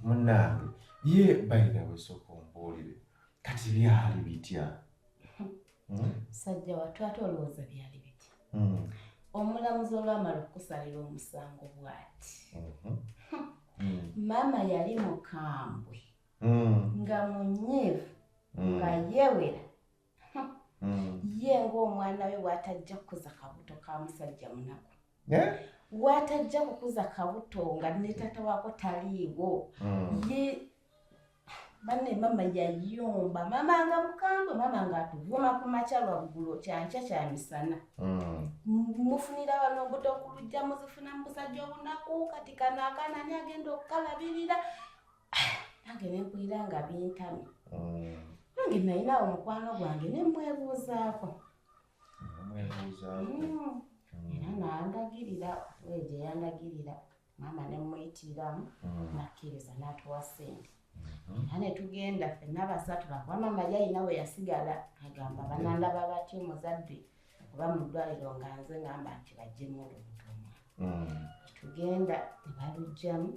Munnange ye bayira wesooka ombuulire kati byali bitya? Sajja wattu ate olowooza byali bitya? Omulamuzi olwamala okukusalira omusango bw'ati. Maama yali mukambwe nga munyiivu nga yeewera ye ng'omwana we bw'atajja kukuza kabuto ka musajja munaku. Bw'atajja kukuza kabuto nga ne taata waako taliiwo. Ye banne maama yayomba, maama nga mukambwe, maama nga atuvuma ku makya lwaggulo kyankya kya misana. Mufunira wano obuto okulujja muzifuna mu busajja obunaku kati kano akaana ani agenda okukalabirira? Nange ne mpulira nga bintamye. Nange nalinawo mukwano gwange ne mwebuuzaako. Era n'andagirira weegye yandagirira maama ne muyitiramu nakkiriza n'atuwa ssente. Era ne tugenda ffenna basatu lwakuba maama yalina we yasigala agamba banandaba batya omuzadde oba mu ddwaliro nga nze ngamba nti bajjemu olubuto omwana. Tugenda ne balugjamu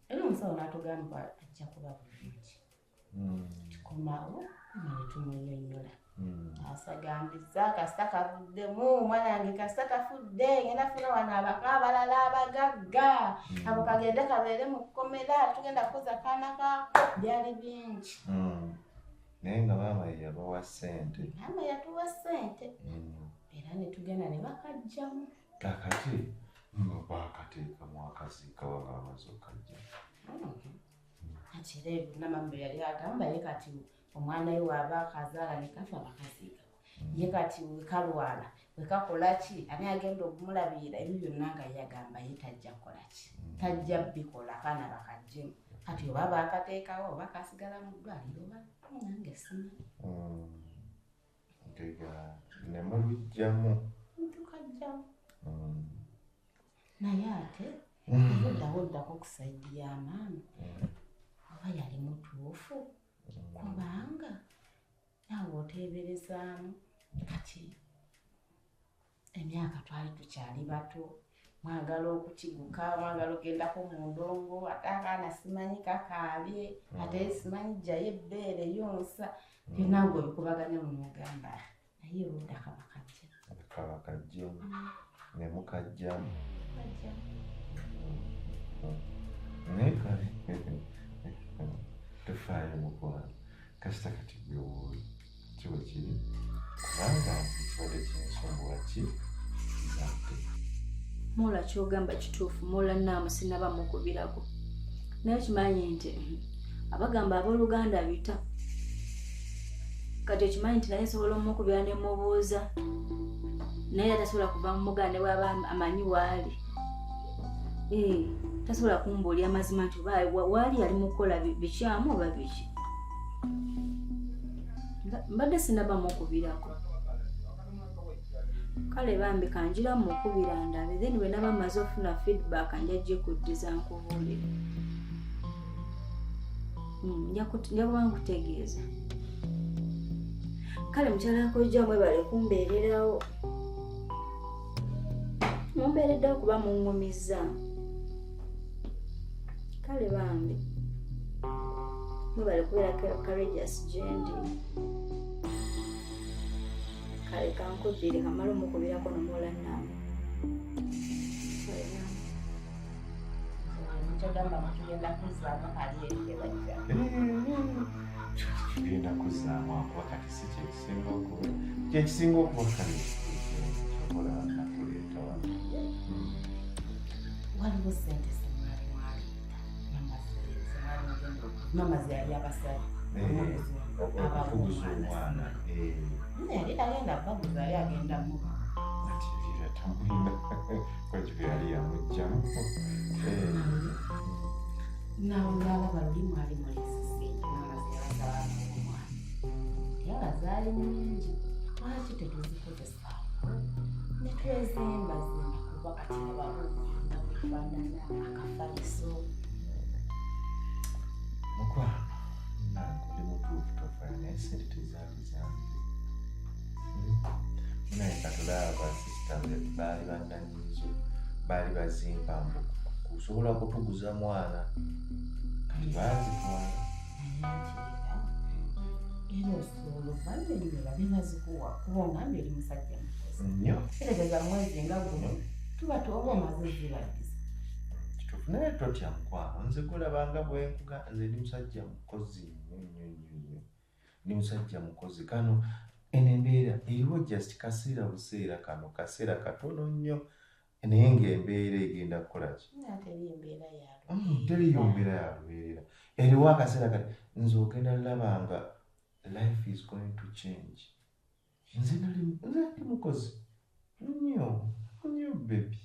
era omusawo n'atugamba ajja kuba bulungi. Tukomawo nga ne tumunyonnyola. Asagambiza kasita kavuddemu, omwana wange kasita tafudde, ngenda funa wano abaka abalala abagagga. Ako kagende kabeere mu kkomera, tugenda kukoza kaana kaako. Byali bingi. Naye nga maama ye yabawa ssente. Maama yatuwa ssente. Era ne tugenda ne bakajjamu. Kakati nga baakateekamu akaziika wanga bamaze okajja. Kati era namambe yali agamba ye kati omwana we waaba akazaala ne kafa bakaziika. Ye kati we kalwala we kakola ki? Ani agenda okumulabirira? Ebyo byonna nga yagamba ye tajja kukola ki? Tajja bikola kaana bakajjemu. Kati oba baakateekawo oba kasigala mu ddwaliro oba nange simanyi. Ne mulujjamu. Tukajjamu. Naye ate oddako ku sayidi ya maama oba yali mutuufu kubanga naawe oteeberezaamu kati emyaka twali tukyali bato, mwagala okukiguka, mwagala ogendako mu ndongo, ate akaana simanyi kakaabye, ate simanyi jjayo ebbeere yonsa. Byonna ng'obikubaganya mu mugamba naye oludda kabakajja. Kabakajjamu ne mukajjamu. Naye kale tofaayo mukwano kasita kati gwewooli kiba kiri kubanga ekibadde kinsumbuwa ki kizadde. Mola kyogamba kituufu, Mola naamu sinaba mukubirako. Naye kimanyi nti abagamba abooluganda bita. Kati ekimanyi nti naye nsobola omukubira ne mubuuza. Naye tasobola kuva mu muganda bw'aba amanyi waali. Tasobola kumbuulira mazima nti waali yali mu kukola bikyamu oba biki. Mbadde sinaba mukubirako. Kale bambi kanjira mukubira ndabe, then bwe naba maze ofuna feedback njajje kuddiza nkubuulire. Nja kuba nkutegeeza. Kale mukyala akojja mwebale kumbeererawo. Mumbeereddewo kuba muŋŋumizza. Kale bambi mwebale kubeera courageous gye ndi. Kale kankuddire kamala omukubirako n'omuwola nnaamu. Kyogamba nga tugenda kuzzaamu kali erike bajja. Tugenda kuzzaamu akuba kati si kyekisinga okuba kale kyokola nakuleeta wano. Waliwo ssente zemwali mwaleeta maama ze yali abasabye okubuza omwana. Yali agenda baguza yali agenda muba. Ati era tamulina kwekyo yali yamuggyamu. N'olaba luli mwali mulesise maama ze yabasaba omwana. Era zaali nnyingi lwaki tetuzikozesa? Ne twezimba kuba kati ababuulinda bwefaanana akafaliso. Mukwano ndi mutuufu tofaayo naye sente tezaali zange. Naye katulaba basisita baali bannanyizo baali bazimba mbu ku osobola kutuguza mwana kati baazitwala era oluvannyuma nnyo babinazikuwa kuba ongambe eri musajja mukozi nnyo tegeeza mwezi nga guno tuba tuoba omaze zibaddiza kituufu naye totya mukwano nze gulabanga bwenkuga nze ndi musajja mukozi nnyo ndi musajja mukozi kano eno embeera eriwo just kaseera buseera kano kaseera katono nnyo naye ng'embeera egenda kukolaki teriyo mbeera ya lubeerera eriwo akaseera kati nze ogenda laba nga life is going to change nze ndi mukozi nnyo bebi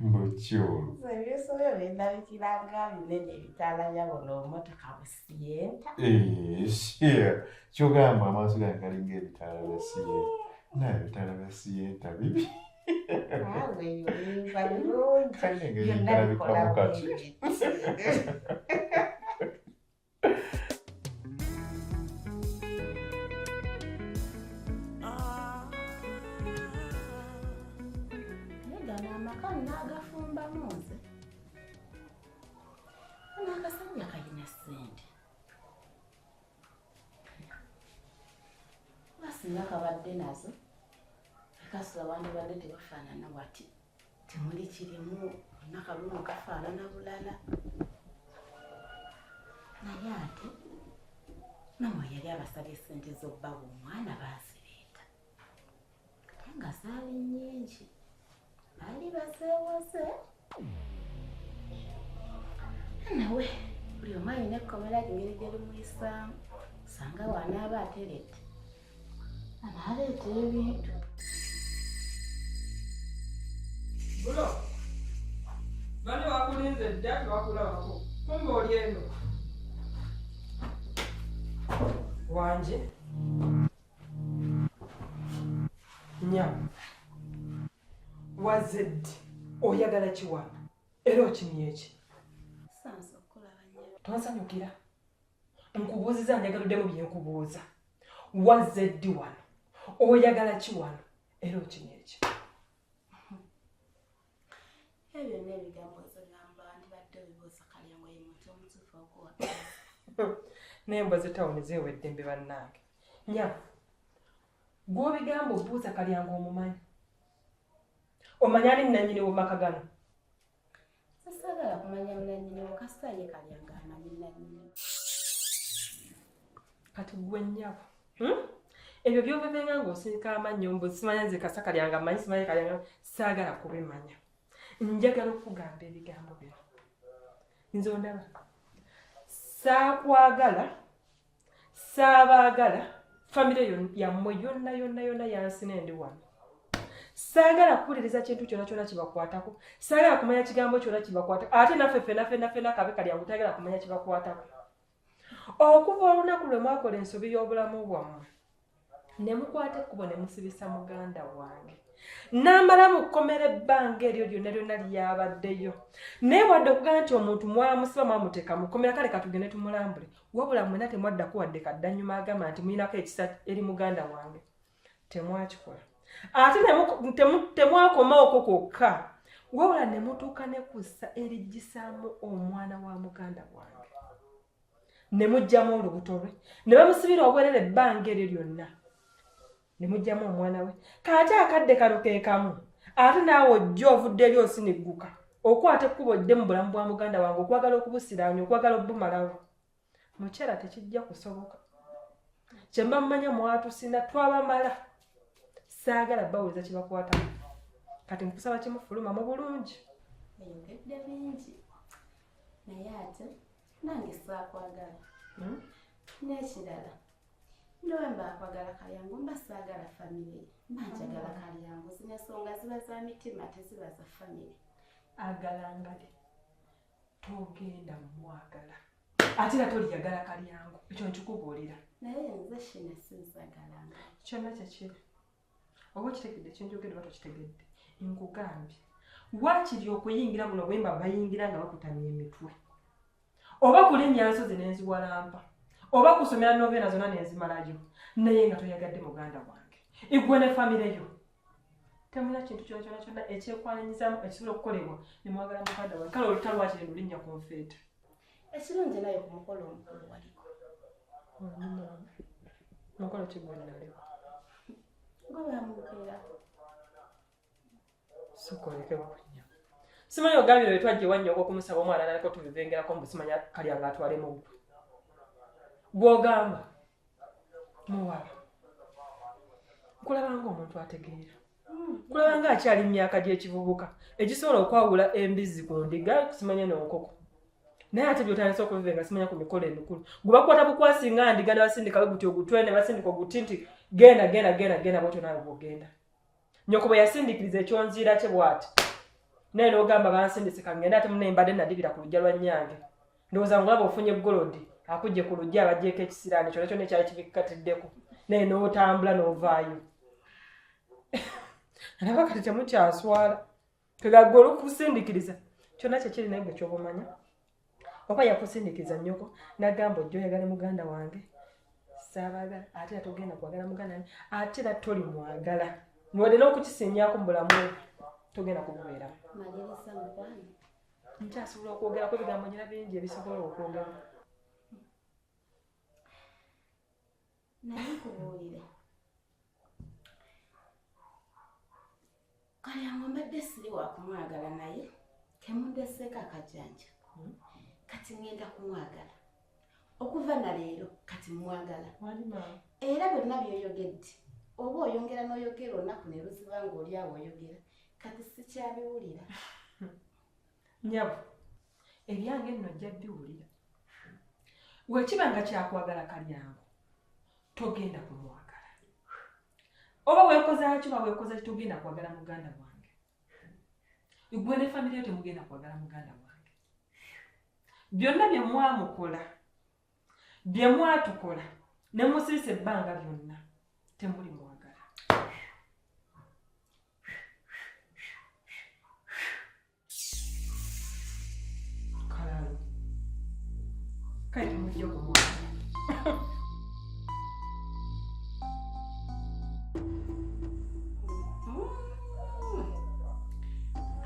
mbukyolo ebisoyo bendabikiranga binene ebitaala byabona omotoka busiyenta kyogamba amaaso gange galinga ebitaala bya siyenta naye ebitaala bya siyenta bibi byonna bikola amaka nagafumbamu nze n'akasajja kalina ssente basinga kabadde nazo ekasula wandibadde tebafaanana wati temuli kirimu nakalumu kafaanana bulala naye ate mama yali abasabye ssente z'obbawa omwana bazireeta ate nga zaali nnyingi ali baseewose nawe buli omu alina ekkomera engeri gye limuyisaamu sanga wanaaba aterette anaaleeta ebintu bulo bani wakulinze dda tewakulabako kumba oli eno wanje nyama wazeddi oyagala kiwano era okimye eki tonsanyukira nkubuuziza njagaluddemu byenkubuuza wazeddi wano oyagala kiwano era okimye eki ebyo n'ebigambo zigamba ndibadde bibuuza kalyango ye muntu omutuufu okuwa n'embwa zitawuni zeewedde embe bannange nyama gw'obigamba obuuza kalyango omumanyi omanya ani nannyini w'omaka gano sasaagala kumanya munannyini wakasita ye kalyanga amanyi nannyini kati gwe nnyabo ebyo byobebenga ng'osirika amannyo mbu simanya nze kasa kalyanga amanyi simanya kalyanga saagala kubimanya njagala okugamba ebigambo bino nze ondaba saakwagala saabaagala famire yammwe yonna yonna yonna yansina endi wano saagala kuwuliriza kintu kyonna kyonna kibakwatako saagala kumanya kigambo kyonna kibakwatako ate naffe fena kabe kalyangu tayagala kumanya kibakwatako okuva olunaku lwe mwakola ensobi y'obulamu bwammwe ne mukwata ekkubo ne musibisa muganda wange n'amala mukomera ebbanga eryo lyonna lyonna lyabaddeyo naye wadde okugamba nti omuntu mwamusiba mwamuteeka mukomera kale katugende tumulambule wabula mwena temwaddako wadde kaddanyuma agamba nti muyinako ekisa eri muganda wange temwakikola ate temwakomaoko kwokka wabula ne mutuuka ne kussa eriggisaamu omwana wa muganda wange ne muggyamu olubuto lwe ne bamusibira obwerere ebbanga eryo lyonna ne muggyamu omwana we kaate akadde kano ke kamu ate naawe ojja ovudde eri osinigguka okwata ekkubo odde mu bulamu bwa muganda wange okwagala okubusiraanya okwagala obumalawo mukyala tekijja kusoboka kyemba mumanya mwatusina twabamala saagala bawuliza kibakwatako kati nkusaba kimufuluma mu bulungi eyogedde bingi naye ate nange saakwagala n'ekirala ndowe mbakwagala kalyango mba saagala famire mba njagala kalyango zino ensonga ziba za mitima teziba za famire agalangale togenda mumwagala ate nga toliyagala kalyango ekyo nkikubuulira naye nze shina sinzagalanga kyonna kyekiri oba okitegedde kyenjogedde oba tokitegedde nkugambye waakiri okuyingira muno bwemba bayingira nga bakutamya emitwe oba kulinnya nsozi n'enziwalampa oba kusomera novena zonna nenzimalayo naye nga toyagadde muganda wange igwe ne famire yo temulina kintu kyonna ekyekwananyizaamu ekisobola okukolebwa ne mwagala muganda wange kale olutalo wakiri lulinnya ku nfeeta ekirungi naye ku mukolo omukulu waliko mukolo kigwenalewa gwebamugera sukolekebwa kunya simanyi ogambire we twajja ewannyo okumusaba omwana naliko tubivengerako mbu simanya kalya nga atwalemu gwe bw'ogamba muwala nkulabanga omuntu ategeera kulabanga akyali mu myaka gy'ekivubuka egisobola okwawula embizzi ku ndiga simanya n'enkoko naye ate by'otandisa okubivenga simanya ku mikolo emikulu gwe bakwata bukwasinga ndiga ne basindika guti ogutwe ne basindika oguti nti genda bwotyo nawe bw'ogenda nyoko bwe yasindikiriza ekyonziira kye bw'ati naye n'ogamba bansindise kangenda ate munaye mbadde nadibira ku lujja lwa nnyange ndowooza ngulaba ofunye golodi akujje ku lujja abaggyeko ekisiraani kyonna kyonna ekyali kibikatiddeko naye n'otambula n'ovaayo alaba kati temukyaswala kegagge olukusindikiriza kyonna kyekiri naye gwe kyobumanya oba yakusindikiriza nnyoko n'agamba ojja oyagala muganda wange saabagala ate era togenda kwagala muganda wange ate era toli mwagala niwadde n'okukisinyaako mu bulamu togenda kububeeramu malirisa mukwano nkyasobola okwogerako ebigambo nyina bingi ebisobola okwogera naye nkubuulire kalyango mbadde siri wakumwagala naye kemundesseeko akajanja kati ngenda kumwagala okuva na leero kati mwagala era byonna byoyogedde oba oyongera n'oyogera olunaku ne luziba ng'oli awo oyogera kati sikyabiwulira nyabo ebyange nno ojja biwulira wekiba nga kyakwagala kalyango togenda kumwagala oba weekozaaki oba weekoza kitogenda kwagala muganda wange igwe ne famire yo temugenda kwagala muganda wange byonna bye mwamukola bye mwatukola ne musirisa ebbanga byonna temuli mwagala kalalo kale temujja kumwagala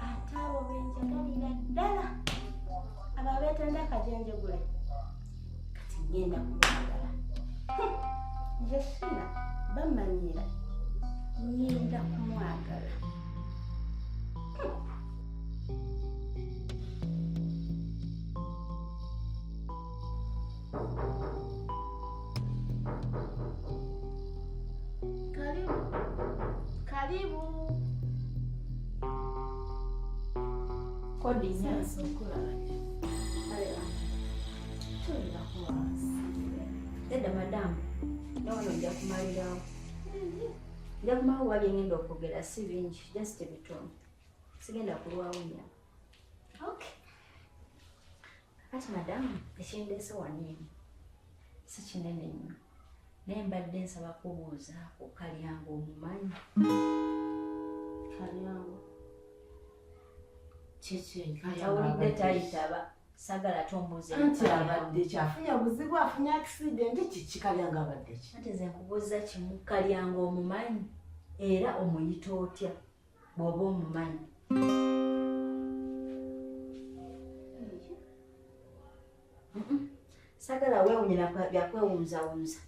ate abo benjagalira ddala abo abeetenda akajenjegule kati ngenda kumwagala nze sina bamanyira ngenda kumwagala karibu kodi nyanso okulabanya edda madamu nawano nja kumalirawo nja kumalawo wali engenda okwogera si bingi just ebitono sigenda kulwawo nya okay kati madamu ekindeese waniini si kinene nnyo naye mbadde nsaba kubuuza ku kalyango omumanyi kalyango awulidde tayitaba sagala tombuuze anti abadde kyafunya buzibu afunya accident kiki kalyango abadde ki ate ze nkubuuza kimu kalyango omumanyi era omuyita otya bw'oba omumanyi sagala weewunyira byakwewunzawunza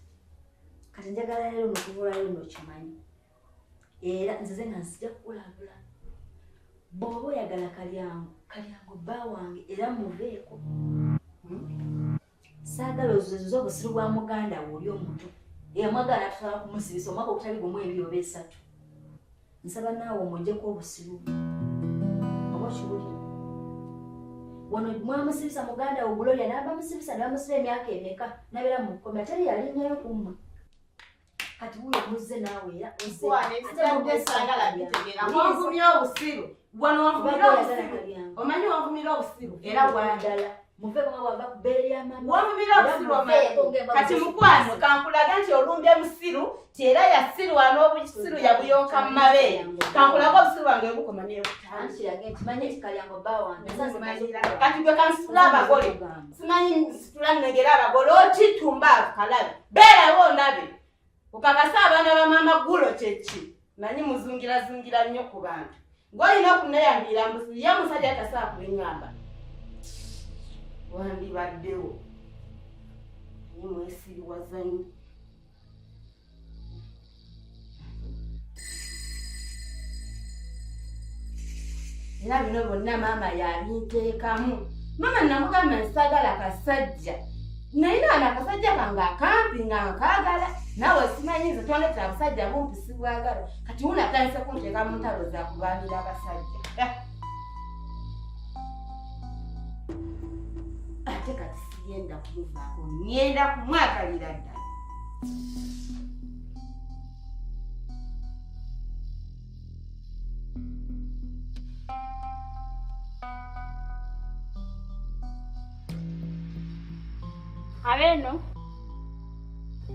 kati njagala leero nokubulayo nokimanyi era nzize nga nsijja kukulabula bw'oba oyagala kalyango bba wange era muveeko saagala ozuza obusiru bwa muganda we oli omuto eyamwagala natutala kumusibisa omwaka ogutali gumu ebiri oba esatu nsaba naawe omwojjeko obusiru oba okiwulira wano mwamusibisa muganda we Gloria n'abamusibisa ne bamusiba emyaka emeka nabeera mu kkomera teri yalinnyayo kumma kati wuyo muzze naawe era wavumya obusiru wano wavumira obusiru omanyi wavumira obusiru era ddala muve baba kubeerya mama wamubira obusiru kati mukwano kankulaga nti olumbye musiru era yasirwa n'obusiru yabuyoka mu mabeere kankulaga obusiru wange bukoma kati gwe kansitula abagole simanyi nsitula nnegera abagole okitumba kalabe beerawo ndabe okakasa abaana bamama gulo kyeki manyi muzungirazungira nnyo ku bantu ng'olina okuneeyambira mbusi ye musajja atasaa kubiŋŋamba wandibaddewo naye mwesiriwaza nnyo era bino bonna maama yabinteekamu maama namugamba nsagala kasajja naye naana akasajja kange akampi nga nkaagala naawe simanyi nze tondetera abasajja bumpi sibwagala kati unatandise kunteeka mu ntalo za kulwanira abasajja ate kati sigenda kumuvaako ngenda kumwagalira ddala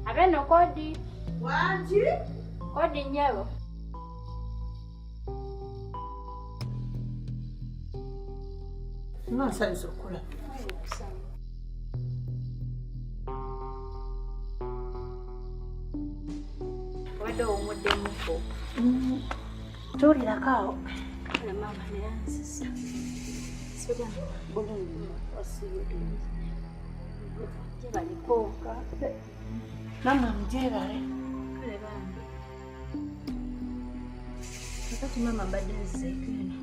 Abeno kodi. wangi Kodi nyabo. Nsanyusa okukola. Wado omudde muko. Tolirako. Na mama neyansisa. Soja bulungi wasiyo. Jebali koka. Mama mjebale. Kale bambi. Wakati mama mbadde nzekene.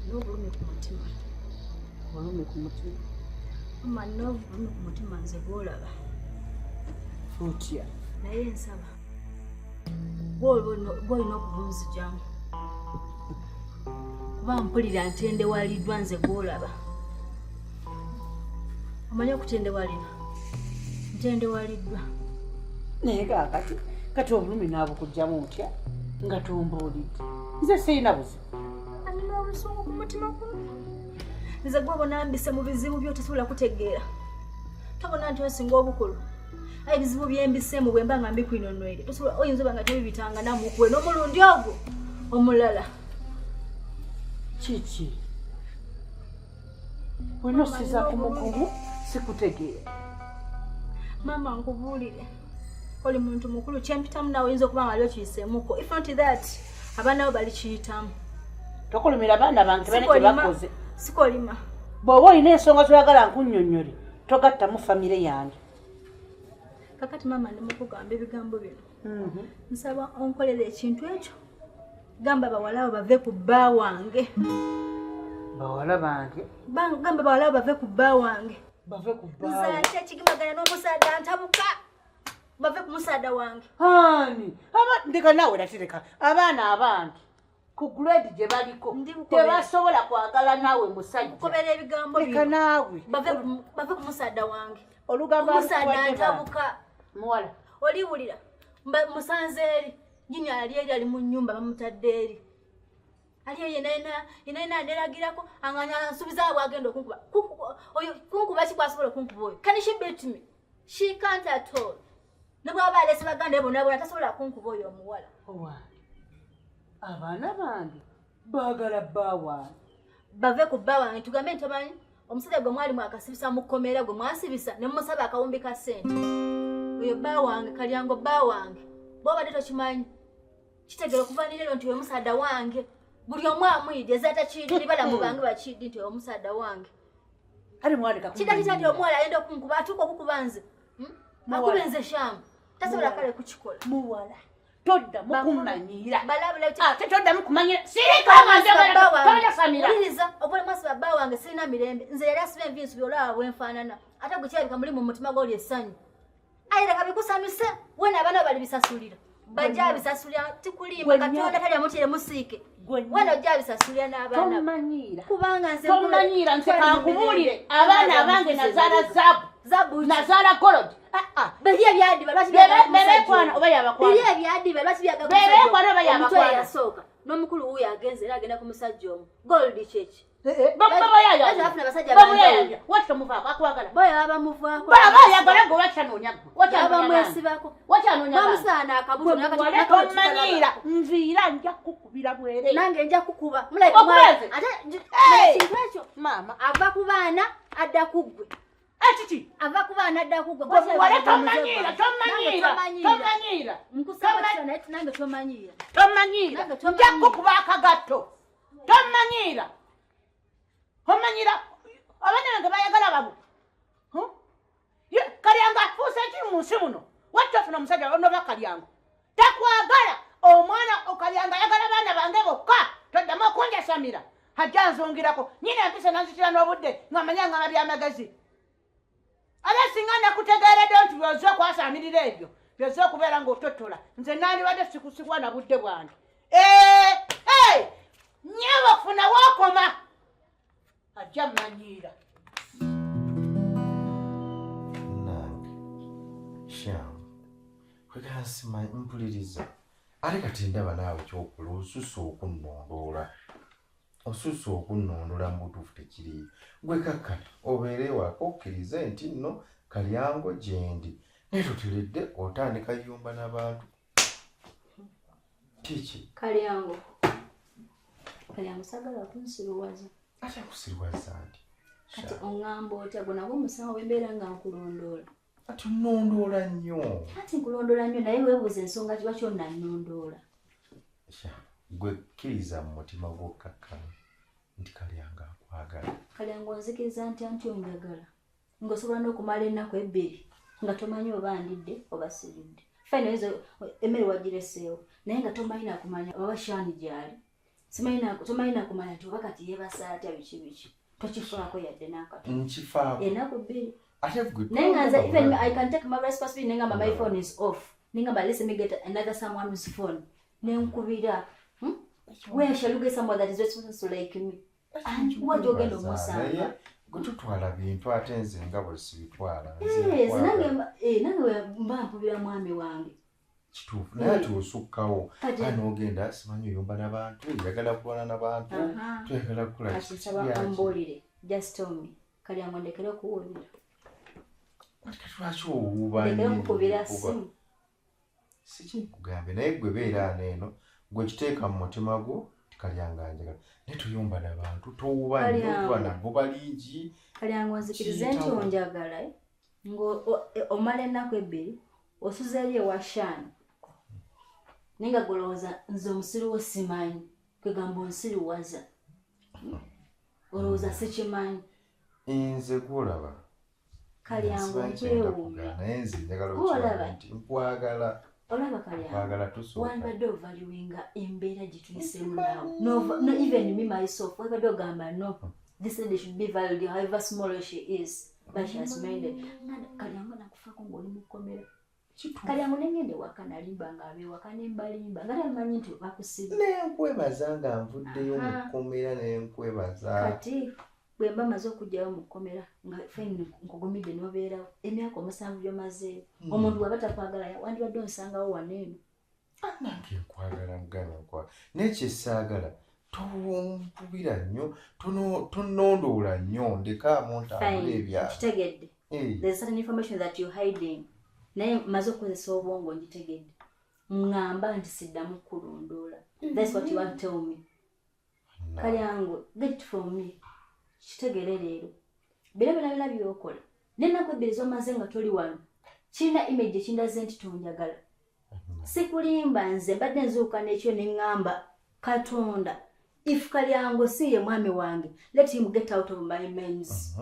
N'obulumi ku mutima. Obulumi ku mutima. Mama n'obulumi ku mutima nze bw'olaba. Otya. Naye nsaba. Bw'olina okubunzijamu. Kuba mpulira ntendewaliddwa nze bw'olaba. Omanyi okutendewalira? Ntendewaliddwa. Naye kati obulumi naabukugjamu otya nga tombuulidde. Nze sirina buzibu. Alina obusungu ku mutima guno. Nze gw'obona mbise mu bizibu by'otasobola kutegeera. Tobona nti osinga obukulu. Ebizibu byembisemu bwe mba nga mbikwinonwere. Tosobola oyinza oba nga tebibitanga namukuwe n'omulundi ogwo omulala. Kiki? Wena osiza ku mukumu sikutegeera. Mama nkubuulire. Oli muntu mukulu kyempitamu nawe oyinza okuba nga ali okiyiseemuko. If not that, abaana bo bali kiyitamu. Tokolumira abaana bange bane kye bakoze. Sikolima. Bw'oba olina ensonga zoyagala nkunnyonnyole togattamu famire yange. Kakati mama ndimukugamba ebigambo bino. Nsaba onkolera ekintu ekyo. Gamba bawala abo bave ku bba wange. Bawala bange? Gamba bawala abo bave ku bba wange. Bave ku bba. Nze ekigimagana n'omusaada ntabuka. Bave ku musaada wange. Hani, ndeka nawe natereka abaana abange ku grade gye baliko tebasobola kwagala naawe musajja. Kukobera ebigambo bino. Leka naawe. Bave ku musaada wange. Olugamba musaada ntabuka. Muwala. Oliwulira. Musanze eri. Nyinya ali mu nnyumba bamutadde eri. Yena neragirako anganya nsubiza abwagenda okunkuba. Oyo kunkuba kikwasobola okunkuba oyo. Can she beat me? She can't at all. Nabwaba alese baganda bona tasobola kunkuba oyo omuwala. Abaana bange baagala bba wange. Bave ku bba wange tugambe ntamanyi omusajja gwe mwali mwakasibisa mu kkomera gwe mwasibisa ne musaba akawumbi ka ssente. Oyo bba wange kalyango bba wange. Bw'obadde tokimanyi kitegera okuva nirero nti we musaada wange. Buli omu amwidde ezata kidi bala mu bange bakidi nti omusaada wange. Ali mwaleka kumanya. Kidaki nti omwala ayenda okunkuba atuuka okukuba nze. Akuba nze shamu. Tasobola kale kukikola. Muwala. Todda mukumanyira. Balabula todda mukumanyira. Sirika amanjagala. Tonda samira. Iriza obole mwasi baba wange sirina mirembe. Nze yali asibe envinsi byolaba bwenfaanana. Ate gukyabika muli mu mutima gw'oli essanyu. Ayira kabikusamisa. Wena abana bali bisasulira. Bajja bisasulira tikulimba Katonda tali amutire musiike. Wena ojja bisasulira n'abaana. Tomanyira. Kubanga nze tomanyira nze kankubulire abaana abange nazala zabu nazala golod. Beriya byadiba lwaki bebe oba yabakwana. Beriya byadiba lwaki bebe kwana oba yabakwana. Yasooka n'omukulu wuyo agenze era agenda ku musajja omu. Gold church. Bamuyaya. Watcha muvaako akwagala. Boya abamuvaako. Bayagala ngo watanonya. Abamwesibako. Watanonya. Bamusaana akabuto nakatumanyira. Nviira nja kukubira bwere. Nange nja kukuba. Muleke mwaze. Ate kintu ekyo. Mama. Ava ku baana adda kuggwe. Atiti. Ava ku baana adda kuggwe. Wale tomanyira. Nkusaba kyona nange tomanyira. Tomanyira. Nja kukuba akagatto. Tomanyira. Omanyira. Abana bange bayagala babu. Kalyango afuuse ki mu nsi muno. Watofuna omusajja ono bakalyango. Takwagala omwana okalyango ayagala baana bange bokka. Toddamu okunjasamira. Hajja nzungirako. Nyina empisa nanzitira n'obudde ng'amanya ng'ama by'amagezi. Abasinga nakutegeeredde nti byoza okwasamirira ebyo. Byoza okubeera ng'ototola. Nze nandibadde sikusikwa na budde bwange. Nyewe okufuna wookoma. Ajja mmanyiira. Sham, kwegala simanyi mpuliriza. Ate kati ndaba naawe kyokola osusse okunnondoola mu butuufu tekiri. Gwe kakkata obeere ewaka okkirize nti nno Kalyango gyendi. Naye toteredde otandika yumba n'abantu. Kiki? Kalyango sagala kunsiruwaza. Ate kusiriwaza nti? Kati oŋŋamba otya gwe nagwo omusango bwe mbeera nga nkulondoola. Ati onnondoola nnyo. Ati nkulondoola nnyo naye weebuuza ensonga lwaki onnannondoola. Gwe kkiriza mu mutima gw'okkakkana nti Kalyango akwagala. Kalyango nzikiriza ntya nti onjagala ng'osobola n'okumala ennaku ebbiri nga tomanyi oba ndidde oba siridde. Fine ezo emmere wagireseewo naye nga tomanyi nakumanya oba Shaani gy'ali. Tomanyi nakumanya nti oba kati yeebasa atya biki tokifaako yadde n'akatono. Nkifaako. Ennaku bbiri. Naye nga nze even I can take my responsibility nenga my phone is off. Ninga let me get another someone's phone. Nenkubira. Where shall you get someone that is responsible like me? And what you get omusanga? Gututwala bintu ate nze nga bwe sibitwala. Nange mbampubira mwami wange. Kituufu naye ati osukkawo n'ogenda simanyi oyomba n'abantu oyagala kulwana n'abantu toyagala kukola kisaba ombuulire just tell me Kalyango ndekere okuwulira. Lwaki owuuba nnyo? Sikikugambe naye gwe beera neeno gwe kiteeka mu mutima gwo Kalyango anjagala naye toyomba n'abantu towuuba nnyo otwana bo balingi. Kalyango nzikirize nti onjagala ng'omala ennaku ebbiri osuza eri ewa Shaani ninga golowooza nze omusiruwo simanyi kwegamba onsiruwaza olowooza sikimanyi. Nze gwolaba Kalyango nkwewuunya naye nze njagala okimanyi nti nkwagala. Olaba Kalyango wandibadde ovaluwinga embeera gye tuyiseemu naawe. No even me myself wabadde ogamba no this lady should be valued however small she is but she has minded. Kalyango nakufaako ng'oli mu kkomera. Kalyango nengende waka nalimba nga abewaka nembalimba nga tamanyi nti bakusiba. Nenkwebaza nga nvuddeyo mu kkomera nenkwebaza. Kati bwe mba maze okugyayo mu kkomera nga feni nkugumidde n'obeerawo emyaka 7 gy'omazeeyo omuntu bw'aba takwagala wandibadde onsangawo waneeno. Nange nkwagala mugana nkwagala naye kyessaagala tompubira nnyo tonondoola nnyo ndekaamu ntambula ebyalo. Kitegedde there's certain information that you're hiding naye maze okukozesa obwongo ngitegedde ngamba nti siddamu kulondoola. That's what you want to tell me. Kalyango get it from me. Kitegere leero bino byonna byokola n'ennaku ebbiri z'omaze nga toli wano kirina image ekindaze nti tonjagala. Sikulimba nze mbadde nzuuka n'ekyo ne ŋŋamba Katonda if Kalyango si ye mwami wange let him get out of my minds.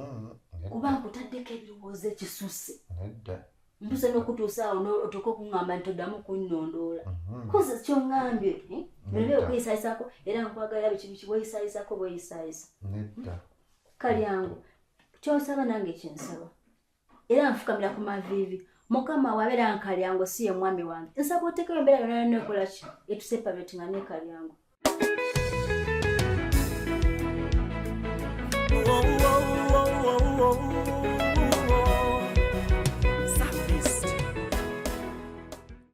Kuba nkutaddeko ebirowoozo ekisusse mpuse n'okutuusa awo otuuka okuŋŋamba nti toddamu kunnondoola koza kyoŋŋambye bino byo okweyisayisaako era nkwagala biki bweyisayisaako bweyisaayisa. Kalyango kyosaba nange kyensaba era nfukamira ku maviivi Mukama wabeera Kalyango si ye mwami wange nsaba oteekayo embeera yonna nekola ki etuseparate nga ne Kalyango.